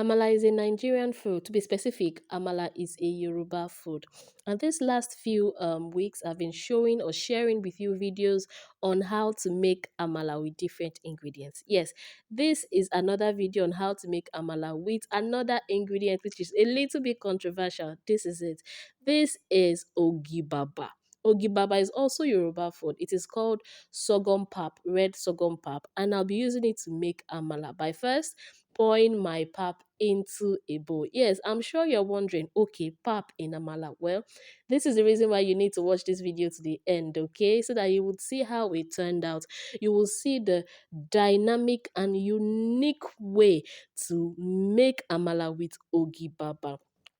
Amala is a Nigerian food. To be specific, Amala is a Yoruba food. And this last few weeks, I've been showing or sharing with you videos on how to make Amala with different ingredients. Yes, this is another video on how to make Amala with another ingredient, which is a little bit controversial. This is it. This is Ogibaba. Ogibaba is also Yoruba food. It is called sorghum pap, red sorghum pap, and I'll be using it to make Amala. By first pouring my pap into a bowl. Yes, I'm sure you're wondering, okay, pap in Amala. Well, this is the reason why you need to watch this video to the end, okay? So that you would see how it turned out. You will see the dynamic and unique way to make Amala with Ogi Baba.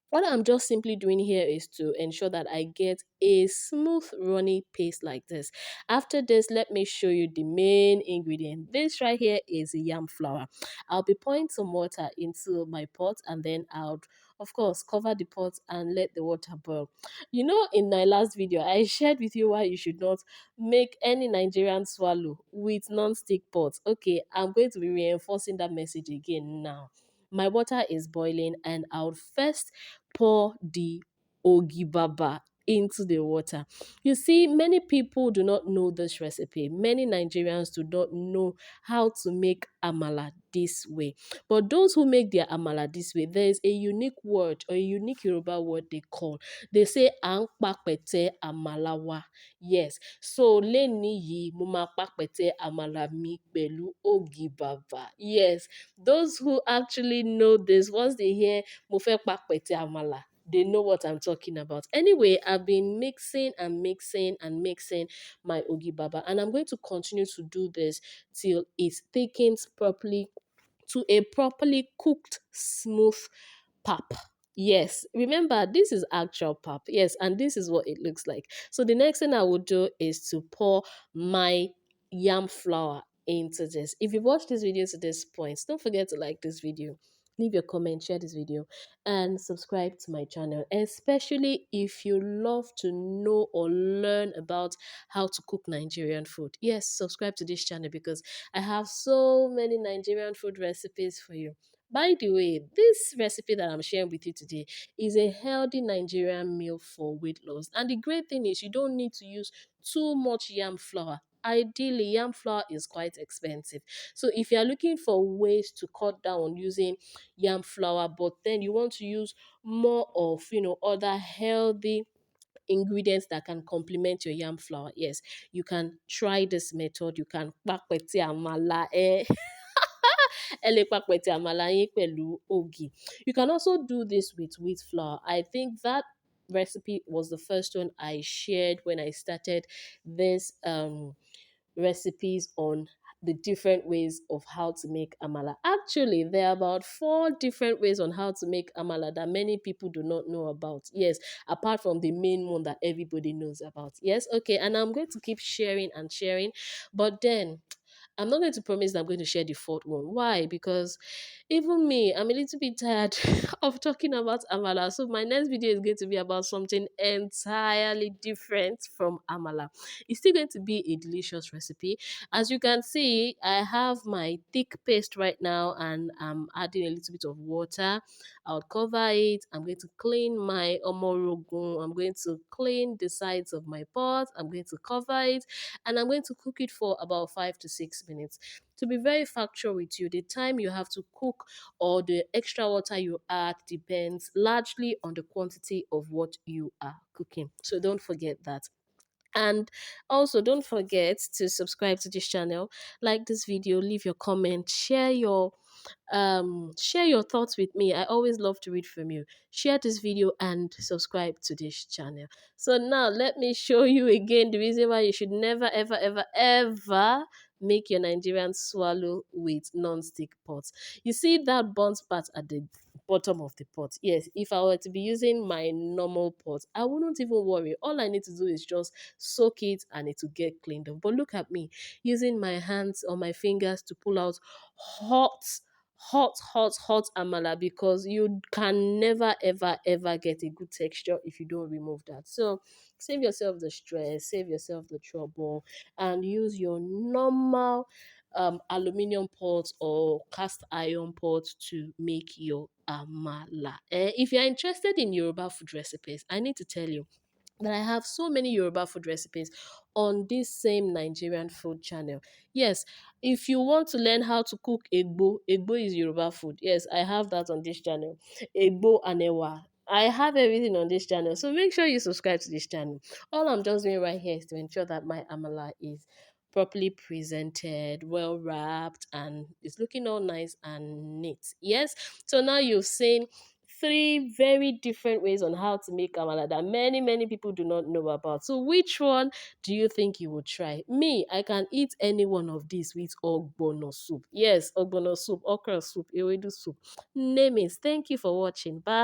What I'm just simply doing here is to ensure that I get a smooth runny paste like this. After this, let me show you the main ingredient. This right here is yam flour. I'll be pouring some water into my pot and then I'll, of course, cover the pot and let the water boil. You know, in my last video, I shared with you why you should not make any Nigerian swallow with non-stick pots. Okay, I'm going to be reinforcing that message again now. My water is boiling and I'll first pour the ogibaba into the water. You see, many people do not know this recipe. Many Nigerians do not know how to make amala this way. But those who make their amala this way, there is a unique word or a unique Yoruba word they call. They say "Ankpakpete amalawa." Yes. So leni yi mo ma pakpete amala mi pẹ̀lú ogibaba. Yes. Those who actually know this, once they hear mo fẹ́ pakpete amala, they know what I'm talking about. Anyway, I've been mixing and mixing and mixing my Ogi Baba, and I'm going to continue to do this till it thickens properly to a properly cooked, smooth pap. Yes, remember this is actual pap. Yes, and this is what it looks like. So the next thing I will do is to pour my yam flour into this. If you've watched this video to this point, don't forget to like this video, leave your comment, share this video, and subscribe to my channel, especially if you love to know or learn about how to cook Nigerian food. Yes, subscribe to this channel because I have so many Nigerian food recipes for you. By the way, this recipe that I'm sharing with you today is a healthy Nigerian meal for weight loss. And the great thing is you don't need to use too much yam flour. Ideally, yam flour is quite expensive. So if you're looking for ways to cut down on using yam flour, but then you want to use more of, other healthy ingredients that can complement your yam flour, yes, you can try this method. You can kpakpeti amala, ẹ lè papẹ̀tẹ̀ àmàlà yín pẹ̀lú ògì. You can also do this with wheat flour. I think that recipe was the first one I shared when I started this recipes on the different ways of how to make amala. Actually, there are about 4 different ways on how to make amala that many people do not know about. Yes, apart from the main one that everybody knows about. Yes, okay, and I'm going to keep sharing and sharing, but then I'm not going to promise that I'm going to share the fourth one. Why? Because even me, I'm a little bit tired of talking about Amala. So my next video is going to be about something entirely different from Amala. It's still going to be a delicious recipe. As you can see, I have my thick paste right now and I'm adding a little bit of water. I'll cover it. I'm going to clean my omorogun. I'm going to clean the sides of my pot. I'm going to cover it and I'm going to cook it for about 5 to 6 minutes. To be very factual with you, the time you have to cook or the extra water you add depends largely on the quantity of what you are cooking. So don't forget that. And also, don't forget to subscribe to this channel, like this video, leave your comment, share your thoughts with me. I always love to read from you. Share this video and subscribe to this channel. So now let me show you again the reason why you should never ever ever ever make your Nigerian swallow with non-stick pots. You see that burnt part at the bottom of the pot. Yes, if I were to be using my normal pot, I wouldn't even worry. All I need to do is just soak it and it will get cleaned up. But look at me using my hands or my fingers to pull out hot amala, because you can never ever ever get a good texture if you don't remove that. So save yourself the stress, save yourself the trouble, and use your normal aluminium pot or cast iron pot to make your amala. If you're interested in Yoruba food recipes, I need to tell you that I have so many Yoruba food recipes on this same Nigerian food channel. Yes, if you want to learn how to cook egbo, egbo is Yoruba food. Yes, I have that on this channel. Egbo and ewa. I have everything on this channel. So make sure you subscribe to this channel. All I'm just doing right here is to ensure that my amala is properly presented, well wrapped, and it's looking all nice and neat. Yes. So now you've seen three very different ways on how to make amala that many people do not know about. So which one do you think you would try? Me, I can eat any one of these with ogbono soup. Yes, ogbono soup, okra soup, ewedu soup. Name it. Thank you for watching. Bye.